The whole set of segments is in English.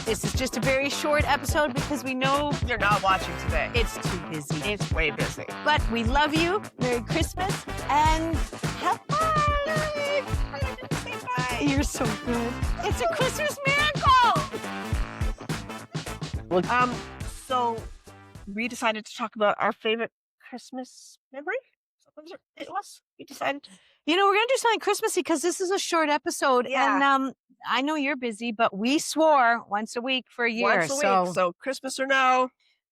This is just a very short episode because we know You're not watching today. it's too busy. It's way busy. But we love you. Merry Christmas and have fun. I didn't say bye. You're so good. It's a Christmas miracle. So we decided to talk about our favorite Christmas memory. It was. We decided. You know, we're going to do something Christmassy because this is a short episode. Yeah. And I know you're busy, but we swore once a week for a year. Once a week. So Christmas or no.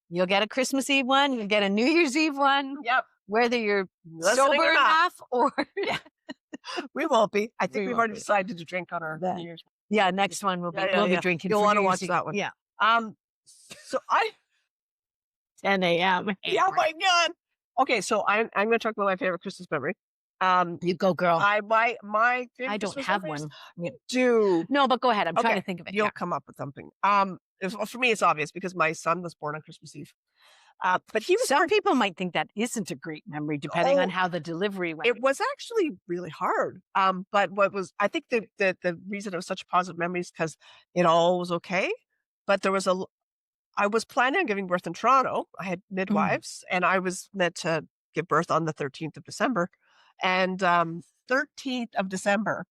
You'll get a Christmas Eve one. You'll get a New Year's Eve one. Yep. Whether you're Listening sober or not. enough or... We won't be. I think We we've won't already be. decided to drink on our Yeah. New Year's. Yeah, next one we'll be, Yeah, we'll be yeah. drinking. You'll for want to New watch Year's that one. Eve. Yeah. So I. 10 a.m. Yeah, oh my God. Okay, so I'm going to talk about my favorite Christmas memory. You go, girl. My favorite I don't Christmas have memories one. do. No, but go ahead. I'm trying Okay, to think of it. You'll Yeah. come up with something. For me, it's obvious because my son was born on Christmas Eve. But he was Some people might think that isn't a great memory, depending on Oh, how the delivery went. It was actually really hard. But I think the reason it was such a positive memory is because it all was okay. But I was planning on giving birth in Toronto. I had midwives, and I was meant to give birth on the 13th of December. And 13th of December.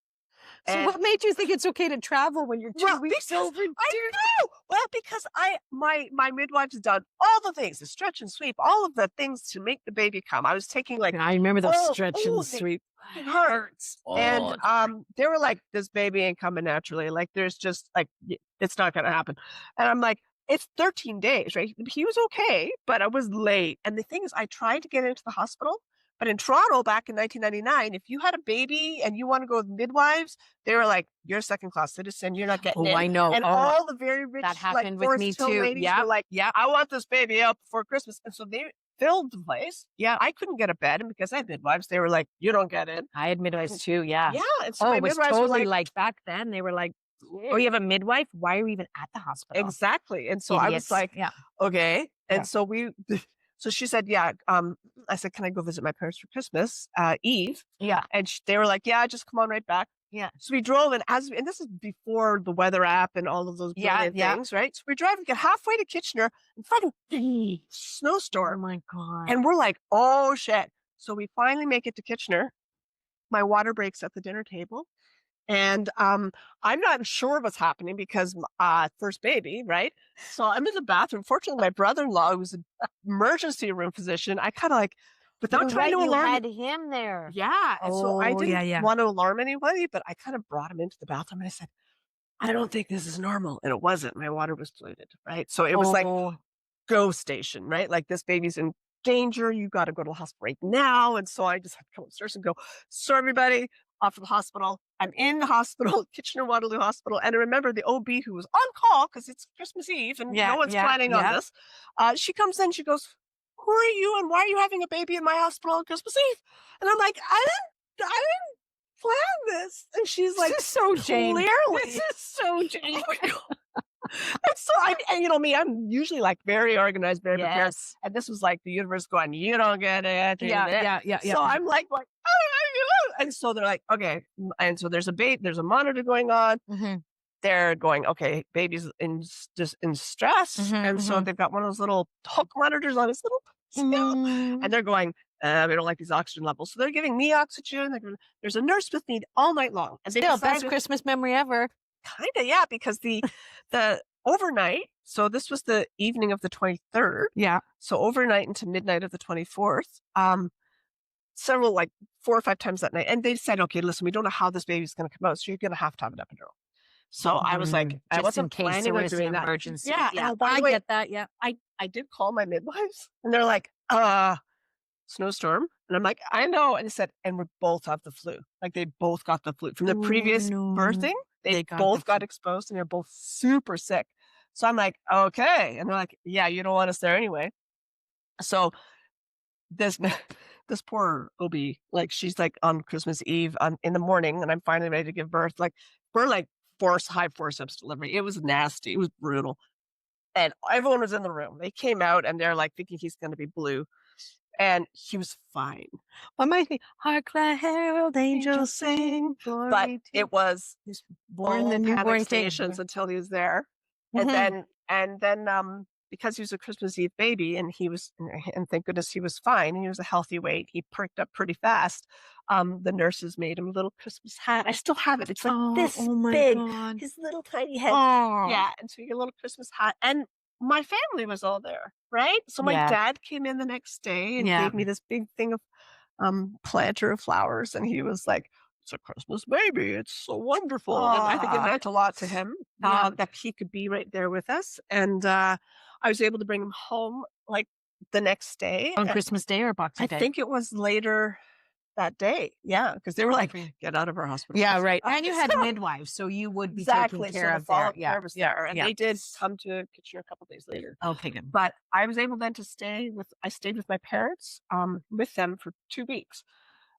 So And- what made you think it's okay to travel when you're 2 weeks because overdue? I know. Well, because my midwives had done all the things, the stretch and sweep, all of the things to make the baby come. I was taking like I remember those Oh, stretch oh, and they- sweep. it hurts. And they were like, this baby ain't coming naturally. Like there's just like it's not gonna happen. And I'm like, it's 13 days, right? He was okay, but I was late. And the thing is, I tried to get into the hospital, but in Toronto back in 1999, if you had a baby and you want to go with midwives, they were like, you're a second-class citizen, you're not getting Oh, in. I know. And Oh, all the very rich, that happened with Forest me Hill too. ladies Yeah, were like, yeah, I want this baby out before Christmas. And so they filled the place. yeah. I couldn't get a bed, and because I had midwives, they were like, you don't get in. I had midwives too. Yeah. Yeah. And so Oh, my it was midwives were totally like, like back then. They were like, "Oh, you have a midwife? Why are you even at the hospital?" exactly. And so I was Idiots. like, yeah. okay. And Yeah. so so she said, yeah. I said, can I go visit my parents for Christmas Eve? Yeah. And they were like, yeah, just come on right back. Yeah. So we drove, and this is before the weather app and all of those Yeah, brilliant yeah. things, right? So we drive and get halfway to Kitchener, and fucking Oh snowstorm. my God. And we're like, oh shit. So we finally make it to Kitchener. My water breaks at the dinner table. And I'm not sure what's happening because first baby, right? So I'm in the bathroom. Fortunately, my brother-in-law, who was an emergency room physician, I kind of like, without You're trying right, to you alarm. had him there. Yeah. And so I Oh, didn't yeah, yeah. want to alarm anybody, but I kind of brought him into the bathroom and I said, I don't think this is normal. And it wasn't. My water was polluted, right? So it was like, Oh, go station, right? Like this baby's in danger. You got to go to the hospital right now. And so I just had to come upstairs and go, so everybody off to the hospital. I'm in the hospital, Kitchener-Waterloo Hospital. And I remember the OB who was on call because it's Christmas Eve and Yeah, no one's yeah, planning on yeah. this. She comes in, she goes, who are you and why are you having a baby in my hospital on Christmas Eve? And I'm like, I didn't plan this. And she's like, this is so Jane. clearly. This is so Jane. Oh my God. And so and you know me, I'm usually like very organized, very prepared. Yes. And this was like the universe going, you don't get it. Yeah. So I'm like, and so they're like, okay. And so there's a monitor going on. Mhm. They're going, okay, baby's just in stress. Mhm, And so mhm. they've got one of those little hook monitors on his little scale. Mm. And they're going, we don't like these oxygen levels. So they're giving me oxygen. There's a nurse with me all night long. And they Still, best decided, Christmas memory ever. kind of, yeah, because the overnight, so this was the evening of the 23rd. Yeah. So overnight into midnight of the 24th, several, like 4 or 5 times that night. And they said, okay, listen, we don't know how this baby's going to come out. So you're going to have to have an epidural. So I was like, I just in wasn't case there planning on was doing an that. emergency. Yeah. Yeah. And by I the way, get that. Yeah. I did call my midwives and they're like, snowstorm. And I'm like, I know. And they said, and we both have the flu. Like they both got the flu from the Oh, previous no. birthing. They They got the both got flu. exposed and they're both super sick. So I'm like, okay. And they're like, yeah, you don't want us there anyway. So this poor OB, like she's like on Christmas Eve in the morning and I'm finally ready to give birth. Like we're like high forceps delivery. It was nasty. It was brutal. And everyone was in the room. They came out and they're like thinking he's going to be blue. And he was fine. What might be? Hark the herald angels sing. But it was born the all newborn panic king. stations until he was there. And Mhm. then, because he was a Christmas Eve baby and and thank goodness he was fine, and he was a healthy weight, he perked up pretty fast. The nurses made him a little Christmas hat. I still have it. It's like Oh, this oh my big, God. his little tiny head. Oh. Yeah, and so you get a little Christmas hat, and my family was all there, right? So my Yeah. dad came in the next day and Yeah. gave me this big thing of planter of flowers, and he was like, "It's a Christmas baby. It's so wonderful." And I think it Aw. meant a lot to him Yeah. that he could be right there with us. And I was able to bring him home like the next day. On Christmas Day or Boxing I Day? think it was later that day. Yeah, because they were like, Okay. "Get out of our hospital." Yeah, right. And you had So- midwives, so you would be taken exactly. So care the of follow there. up Yeah. care was Yeah. there, and Yeah. they did come to Kitchener a couple days later. Okay, good. But I was able then to I stayed with my parents, with them for 2 weeks.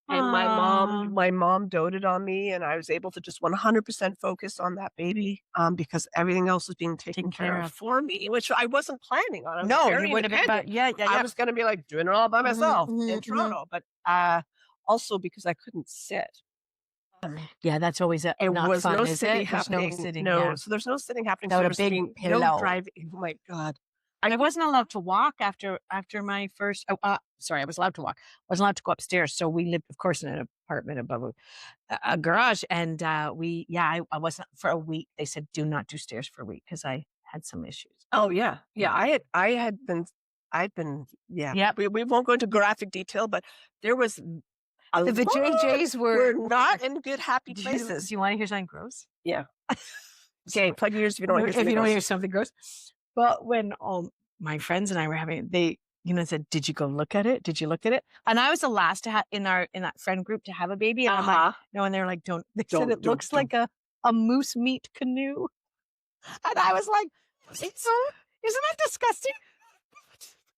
And Aw. my mom doted on me, and I was able to just 100% focus on that baby, because everything else was being taken care of for me, which I wasn't planning on. I was No, very you would have been, independent. but yeah, yeah, I yeah. was gonna be, like, doing it all by myself in Mhm. Toronto, but, also because I couldn't sit. Yeah, that's always It not was fun, no is sitting it? There's no happening. sitting, No, yeah. so there's no sitting happening, so Without there a was big no pillow. driving. Oh my god. And I wasn't allowed to walk after my first. Oh, sorry, I was allowed to walk. I wasn't allowed to go upstairs. So we lived, of course, in an apartment above a garage, and I wasn't for a week. They said do not do stairs for a week because I had some issues. Oh, yeah. Yeah, I'd been yeah. Yep. We won't go into graphic detail, but there was a The lot vajayjays were not in good, happy Do places. you want to hear something gross? Yeah. Okay, plug your ears if you don't wanna hear If something you don't else. hear something gross. But when all my friends and I were having, they, said, "Did you go look at it? Did you look at it?" And I was the last to have in that friend group to have a baby, and I'm like, no, and they're like, "Don't." They said Don't, it looks like a moose meat canoe, and I was like, "Isn't that disgusting?"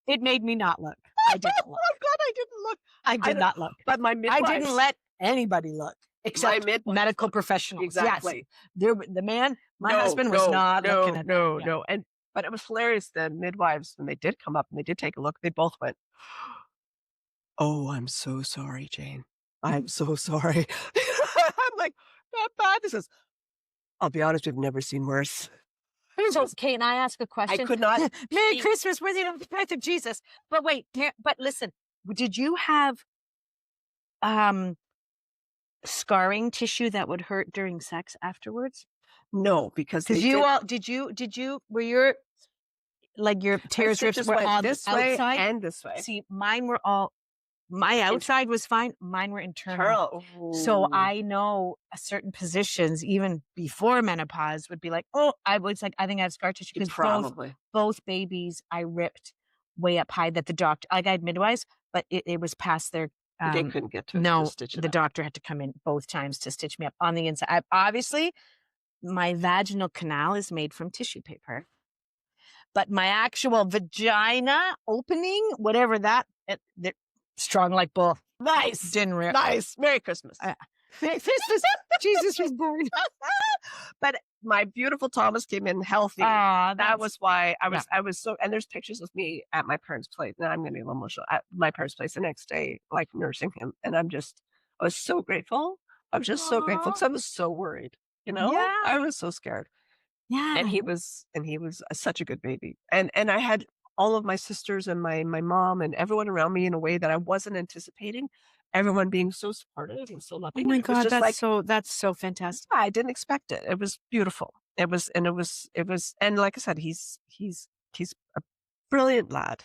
It made me not look. I didn't look. I'm glad I didn't look. I did not look. But my I midwives didn't let anybody look except midwives medical looked. professionals. Exactly. Yes. The man, my husband was not looking at that. Yeah. no, but it was hilarious. The midwives, when they did come up and they did take a look, they both went, "Oh, I'm so sorry, Jane. I'm so sorry." I'm like, "Not bad." This is, "I'll be honest, we've never seen worse." So, can I ask a I question? could not. Merry Christmas, worthy of the birth of Jesus. But wait, but listen, did you have scarring tissue that would hurt during sex afterwards? No, because Because they you did. all did you were your your tears rips Stitches were went on the this way outside? and this way. See, mine were all my outside was fine. Mine were internal. So Ooh. I know certain positions, even before menopause, would be like, oh, I think I have scar tissue because Probably. both babies I ripped way up high that the doctor, like I had midwives, but it was past their. They couldn't get to No, stitch it the up. doctor had to come in both times to stitch me up on the inside. Obviously, my vaginal canal is made from tissue paper, but my actual vagina opening, whatever they're strong like bull. Nice. Didn't rip. Nice. Merry Christmas. Merry Christmas. Jesus was born. But my beautiful Thomas came in healthy. That was why I was so, and there's pictures of me at my parents' place. Now I'm going to be a little emotional. At my parents' place the next day, like nursing him. And I was so grateful. I was just so grateful because I was so worried, Yeah. I was so scared. Yeah. And he was such a good baby. And I had all of my sisters and my mom and everyone around me in a way that I wasn't anticipating. Everyone being so supportive and so Oh loving. my It was God, just that's so fantastic. I didn't expect it. It was beautiful. It was, and like I said, he's a brilliant lad.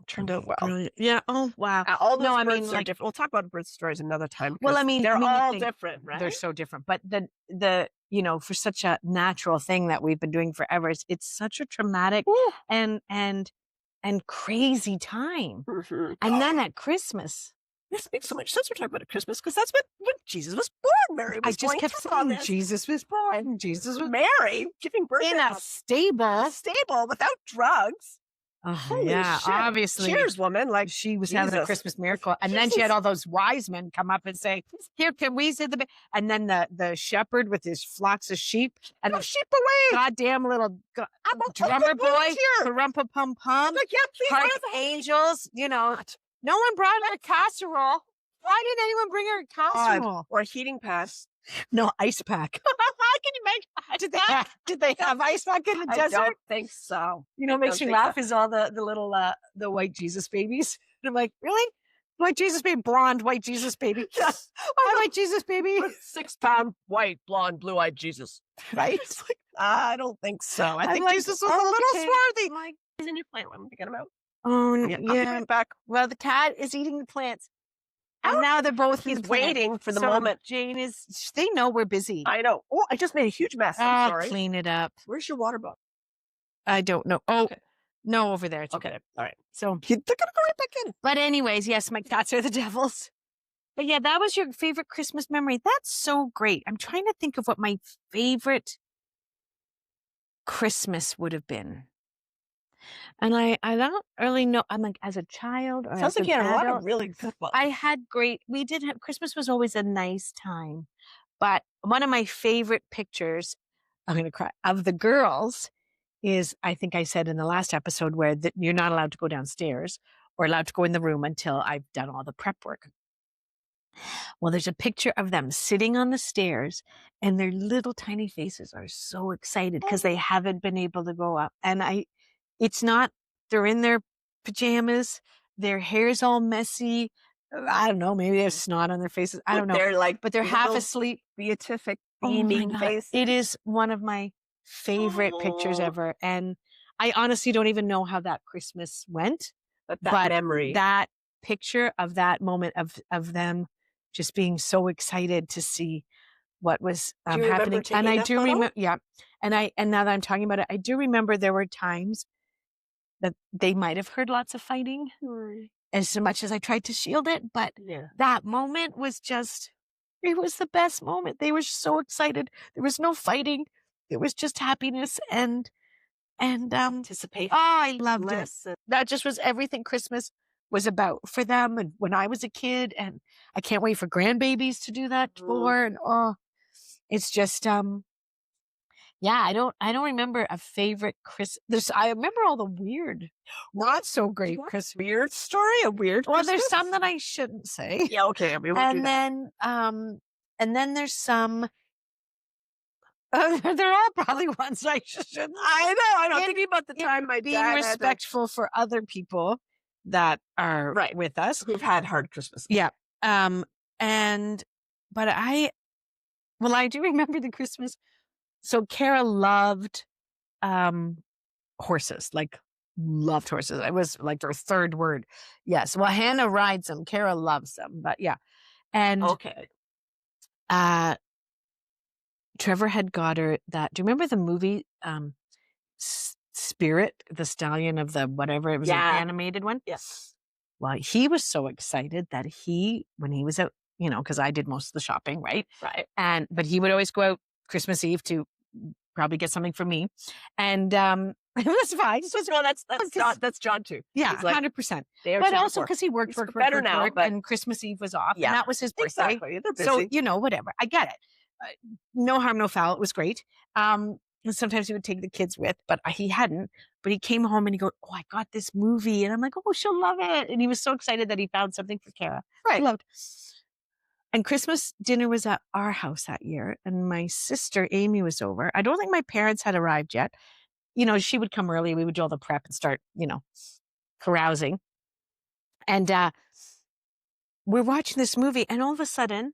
Turned out well. Brilliant. Yeah. Oh wow. All those No, I births mean, are like, different. We'll talk about birth stories another time. well, I 'cause mean, they're all think different, right? they're so different, but the for such a natural thing that we've been doing forever, it's such a traumatic Woo. and crazy time. Mhm. And then at Christmas, This makes so much sense. We're talking about at Christmas because that's when Jesus was born. Mary I was just going kept through all saying this. Jesus was born. Jesus was Mary giving birth in a stable. stable without drugs. Oh, Holy yeah, shit. obviously. Cheers, woman. Like, She was having a Jesus. Christmas miracle. And then she had all those wise men come up and say, here, can we see the, and then the shepherd with his flocks of sheep and Go the sheep away. goddamn little I'm a drummer boy, volunteer. Karumpa Pum I'm Pum, like, yeah, please. park I have a- angels, no one brought in a casserole. Why didn't anyone bring her a God. casserole? Or a heating pad. No, ice pack. Can you imagine? Did they have ice pack in the I desert? don't think so. You know, what makes Don't me think so. laugh is all the little the white Jesus babies. And I'm like, really? White Jesus baby, blonde white Jesus baby. Hi, white Jesus baby. 6-pound, white, blonde, blue-eyed Jesus. Right? It's like, I don't think so. I I'm think like, Jesus was a little okay. swarthy. Like, he's in your plant. Let me get him out. Oh, Yeah, I'll be yeah. right back. Well, the cat is eating the plants. And now they're both He's eating plants. waiting for the So moment. Jane is, they know we're busy. I know. Oh, I just made a huge mess. I'm sorry. Clean it up. Where's your water bottle? I don't know. Oh, Okay. no, over there. It's Okay. okay. All right. So, They're gonna go right back in. but anyways, yes, my cats are the devils. But yeah, that was your favorite Christmas memory. That's so great. I'm trying to think of what my favorite Christmas would have been. And I don't really know. I'm like, as a child or Sounds as like an you had a lot adult, of really good ones. I had we did have, Christmas was always a nice time. But one of my favorite pictures, I'm going to cry, of the girls is, I think I said in the last episode, where you're not allowed to go downstairs or allowed to go in the room until I've done all the prep work. Well, there's a picture of them sitting on the stairs and their little tiny faces are so excited because they haven't been able to go up. And it's not, they're in their pajamas, their hair's all messy. I don't know, maybe they have snot on their faces. I don't know. They're like, But they're half asleep. beatific, Oh my beaming God. face. It is one of my favorite pictures ever. And I honestly don't even know how that Christmas went. But that memory. That picture of that moment of them just being so excited to see what was Do you remember happening. taking And I that do photo? remember, yeah. And now that I'm talking about it, I do remember there were times that they might have heard lots of fighting as much as I tried to shield it. But Yeah. that moment was just, it was the best moment. They were so excited. There was no fighting. It was just happiness and Anticipation. oh, I loved it. Listen. That just was everything Christmas was about for them and when I was a kid, and I can't wait for grandbabies to do that for. And it's just yeah, I don't remember a favorite Christmas. I remember all the weird, not so great Christmas. Weird story? A weird Well, Christmas? there's some that I shouldn't say. Yeah, okay. We won't do that. And then there's some they're all probably ones I shouldn't. I know. I know. Thinking about the time my being dad respectful for other people that are with us who've had hard Christmas. Yeah. But I do remember the Christmas. So Kara loved horses, like loved horses. It was like her third word. Yes. Well, Hannah rides them. Kara loves them. But yeah. And Okay. Trevor had got her that. Do you remember the movie Spirit, the Stallion of the whatever? It was an animated one. Yes. Well, he was so excited that when he was out, because I did most of the shopping, right? Right. But he would always go out Christmas Eve to probably get something for me. And it was fine. That's John too. Yeah, He's like, 100%. But also because he worked better now, but and Christmas Eve was off. Yeah. And that was his birthday. Exactly. They're busy. So, whatever. I get it. No harm, no foul. It was great. And sometimes he would take the kids with, but he hadn't. But he came home and he goes, "Oh, I got this movie." And I'm like, "Oh, she'll love it." And he was so excited that he found something for Kara. Right. He loved. And Christmas dinner was at our house that year. And my sister, Amy, was over. I don't think my parents had arrived yet. She would come early. We would do all the prep and start, carousing. And we're watching this movie. And all of a sudden,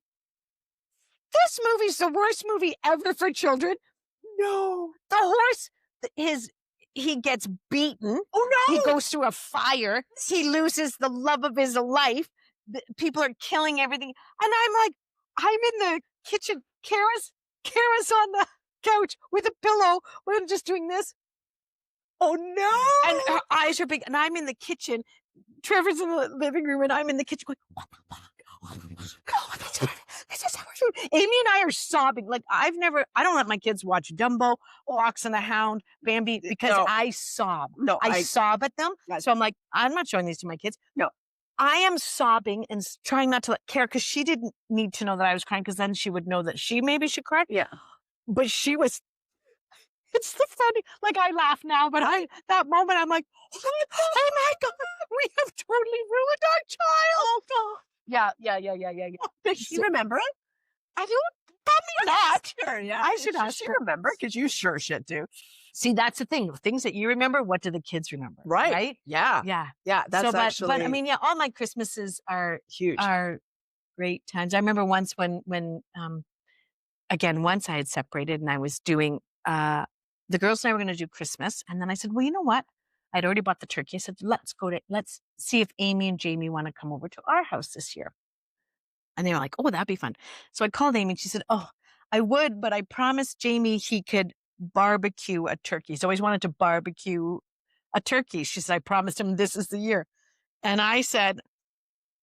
this movie's the worst movie ever for children. No. The horse, he gets beaten. Oh, no. He goes through a fire. He loses the love of his life. People are killing everything. And I'm in the kitchen. Kara's on the couch with a pillow. We're just doing this. Oh, no. And her eyes are big. And I'm in the kitchen. Trevor's in the living room. And I'm in the kitchen going, "What the fuck? Amy and I are sobbing. Like I don't let my kids watch Dumbo, Fox and the Hound, Bambi, because I sob. No, I sob at them. So I'm like, I'm not showing these to my kids. No. I am sobbing and trying not to let Kara, because she didn't need to know that I was crying, because then she would know that she maybe should cry. Yeah. But she was, it's the funny, like I laugh now, but that moment I'm like, oh my God, we have totally ruined our child. Oh God. Yeah. Does she So remember it? I don't, probably not. Sure, yeah. I should Should ask she her. remember? Because you sure should too. See, that's the thing. Things that you remember, what do the kids remember? Right. Right? Yeah. Yeah. Yeah. So, That's but I actually mean, yeah, all my Christmases huge. are great times. I remember once when again, once I had separated and I was doing the girls and I were going to do Christmas, and then I said, well, you know what? I'd already bought the turkey. I said, let's see if Amy and Jamie want to come over to our house this year. And they were like, oh, that'd be fun. So I called Amy and she said, oh, I would, but I promised Jamie he could barbecue a turkey. He's always wanted to barbecue a turkey. She said, I promised him this is the year. And I said,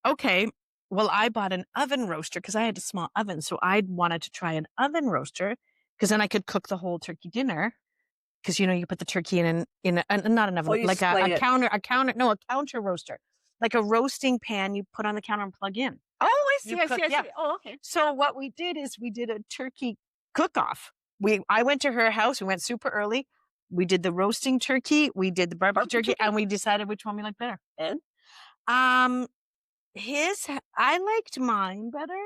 okay, well, I bought an oven roaster because I had a small oven. So I wanted to try an oven roaster because then I could cook the whole turkey dinner. Because you put the turkey not an oven, Oh, you like slay a it. counter roaster, like a roasting pan you put on the counter and plug in. Oh, I see. You I cook, see. I yeah. see. Oh, okay. So what we did is we did a turkey cook-off. I went to her house. We went super early. We did the roasting turkey. We did the barbecue turkey, and we decided which one we liked better. And Um, I liked mine better.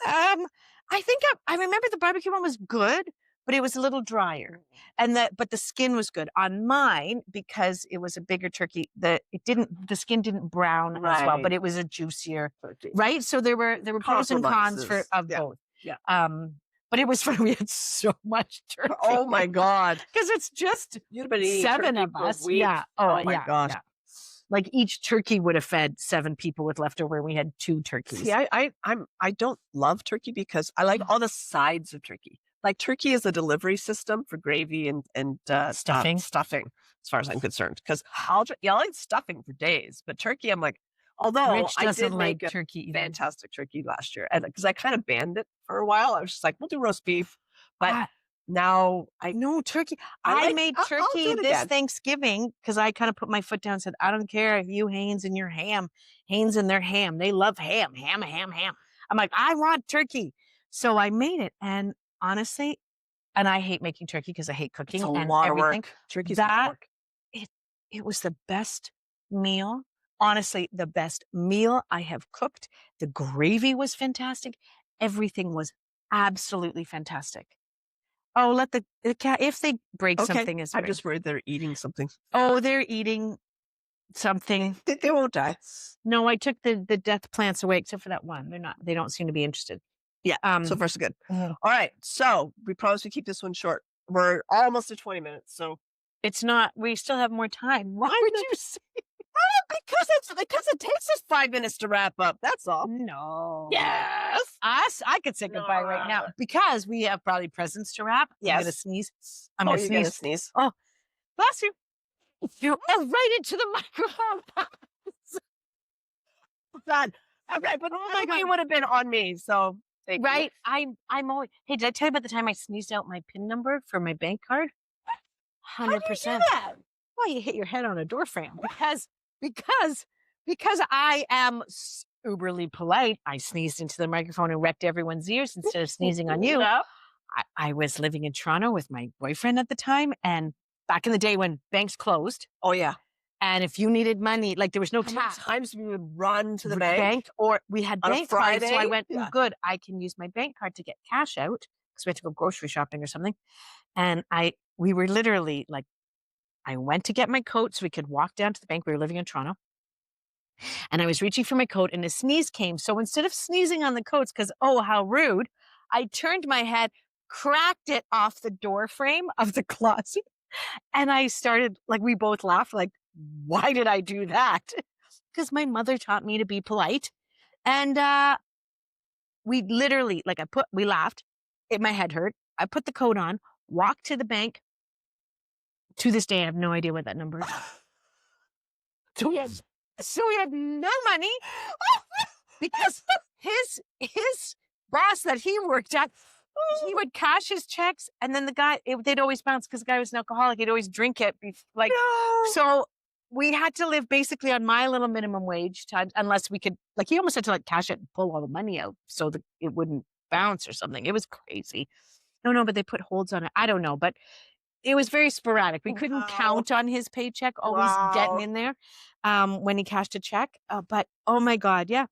I think I remember the barbecue one was good, but it was a little drier, but the skin was good on mine because it was a bigger turkey. The skin didn't brown as well, but Right. it was a juicier, Turkey. right? So there were pros and cons Compromises. of Yeah. both. Yeah. But it was fun. We had so much turkey. Oh my God. Because it's just You'd have been eating 7 turkey of for a us. week. Yeah. Oh my yeah, gosh. yeah. Like each turkey would have fed 7 people with leftover, and we had 2 turkeys. See, I don't love turkey because I like all the sides of turkey. Like turkey is a delivery system for gravy and Stuffing. stuffing, as far as I'm concerned. Because I'll eat stuffing for days, but turkey, I'm like, although Rich I doesn't did like make a turkey either. fantastic turkey last year, and because I kind of banned it for a while, I was just like, we'll do roast beef, but now No turkey. I made I'll do turkey it this again. Thanksgiving because I kind of put my foot down and said, I don't care if you Hanes and your ham, Hanes and their ham. They love ham. I'm like, I want turkey. So I made it. And honestly, and I hate making turkey because I hate cooking It's a and lot of everything. work. Turkey's a lot of That work. it was the best meal. Honestly, the best meal I have cooked. The gravy was fantastic. Everything was absolutely fantastic. Oh, let the cat, if they break Okay, something, is I'm great. just worried they're eating something. Oh, they're eating something. They won't die. No, I took the death plants away, except for that one. They don't seem to be interested. Yeah. So far, so good. All right. So we promise we keep this one short. We're almost at 20 minutes. So It's not, we still have more time. Why would you say? because it takes us 5 minutes to wrap up. That's all. No. Yes. I could say goodbye right now because we have probably presents to wrap. Yes. I'm going to sneeze. I'm Oh, going to you're sneeze. gonna sneeze. Oh, bless you. You right into the microphone. God. Okay, but Oh my it God. would have been on me. So thank you. Right. I'm always, hey, did I tell you about the time I sneezed out my PIN number for my bank card? How do you do 100%. that? Well, you hit your head on a door frame because I am uberly polite. I sneezed into the microphone and wrecked everyone's ears instead of sneezing on you. Yeah. I was living in Toronto with my boyfriend at the time, and back in the day when banks closed, Oh yeah. and if you needed money, like there was no How many tax. times we would run to the bank? Or we had On a bank cards, so I Friday? went, Yeah. good, I can use my bank card to get cash out because we had to go grocery shopping or something. And we were literally like, I went to get my coat so we could walk down to the bank. We were living in Toronto. And I was reaching for my coat and a sneeze came. So instead of sneezing on the coats, because, oh, how rude, I turned my head, cracked it off the door frame of the closet. And I started, like, we both laughed, like, why did I do that? Because my mother taught me to be polite. And we literally, like, we laughed. My head hurt. I put the coat on, walked to the bank. To this day, I have no idea what that number is. So we had no money because his boss that he worked at, he would cash his checks, and then the guy, they'd always bounce because the guy was an alcoholic. He'd always drink it. So we had to live basically on my little minimum wage unless we could, like, he almost had to like cash it and pull all the money out so that it wouldn't bounce or something. It was crazy. No, but they put holds on it. I don't know, but it was very sporadic. We couldn't count on his paycheck always getting in there when he cashed a check. But oh my God, yeah.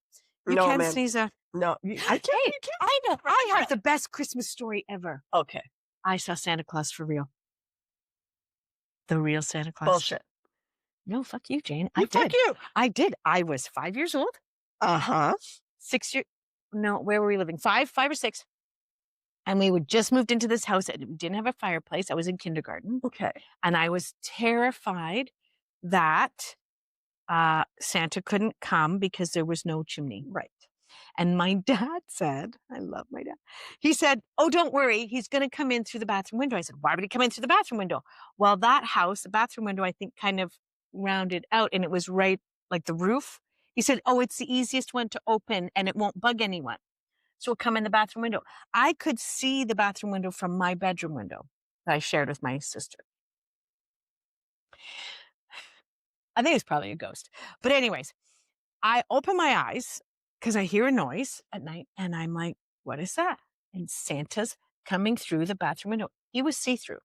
You No, can't man. sneeze a No, I can't. Hey, You can't. I know. I have the best Christmas story ever. Okay, I saw Santa Claus for real. The real Santa Claus. bullshit. No, fuck you, Jane. I You fuck did. you. I did. I was 5 years old. Uh-huh. 6 years. No, where were we living? Five or six. And we would just moved into this house. It didn't have a fireplace. I was in kindergarten. Okay. And I was terrified that Santa couldn't come because there was no chimney. Right. And my dad said, I love my dad. He said, oh, don't worry. He's going to come in through the bathroom window. I said, why would he come in through the bathroom window? Well, that house, the bathroom window, I think kind of rounded out and it was right like the roof. He said, oh, it's the easiest one to open and it won't bug anyone. So it'll come in the bathroom window. I could see the bathroom window from my bedroom window that I shared with my sister. I think it's probably a ghost. But anyways, I open my eyes because I hear a noise at night and I'm like, what is that? And Santa's coming through the bathroom window. He was see-through,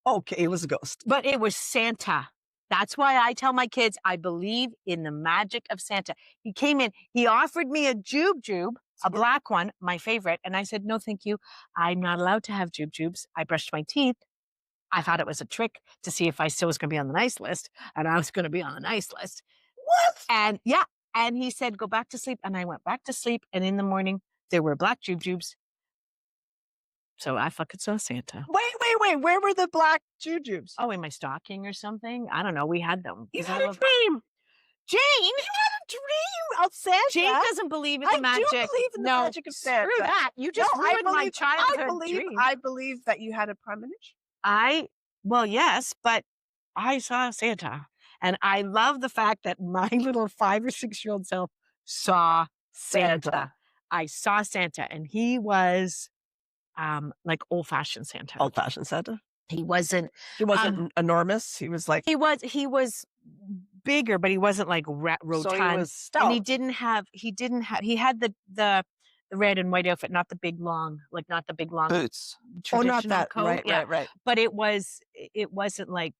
Okay, it was a ghost. but it was Santa. That's why I tell my kids, I believe in the magic of Santa. He came in, he offered me a jube, a black one, my favorite. And I said, no, thank you. I'm not allowed to have jubes. I brushed my teeth. I thought it was a trick to see if I still was going to be on the nice list. And I was going to be on the nice list. What? And yeah. And he said, go back to sleep. And I went back to sleep. And in the morning, there were black jubes. So I fucking saw Santa. Wait. Where were the black jujubes? Oh, in my stocking or something? I don't know. We had them. You 'Cause had I a love- dream. Jane! You had a dream of Santa. Jane doesn't believe in the I magic. do believe in the No, magic of Santa. screw that. You just No, I ruined my believe- childhood dream. I believe that you had a premonition. Well, yes, but I saw Santa. And I love the fact that my little 5 or 6-year-old self saw Santa. I saw Santa and he was like old-fashioned Santa. Old-fashioned Santa. He wasn't enormous. He was like he was bigger, but he wasn't like rotund. so he was stout. And he had the red and white outfit, not the big long boots. traditional not that. coat. Right. But it wasn't like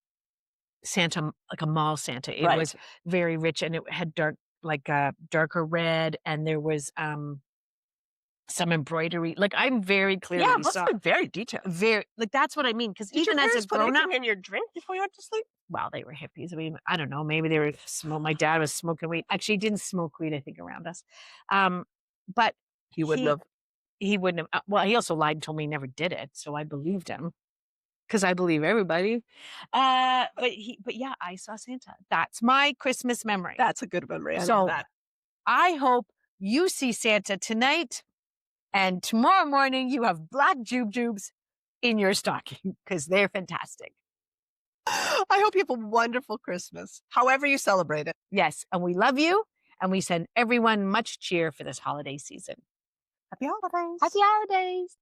Santa, like a mall Santa. It Right. was very rich and it had darker red and there was some embroidery. Like I'm very clearly Yeah, it must saw have been very detailed. very like that's what I mean. Because Did even your as a parents put grown up, anything in your drink before you went to sleep? well, they were hippies. I mean, I don't know. Maybe they were my dad was smoking weed. Actually, he didn't smoke weed, I think, around us. But He wouldn't have. he wouldn't have. Well, he also lied and told me he never did it. So I believed him because I believe everybody. But yeah, I saw Santa. That's my Christmas memory. That's a good memory. I So- love that. I hope you see Santa tonight and tomorrow morning you have black jubes in your stocking because they're fantastic. I hope you have a wonderful Christmas, however you celebrate it. Yes, and we love you and we send everyone much cheer for this holiday season. Happy holidays. Happy holidays.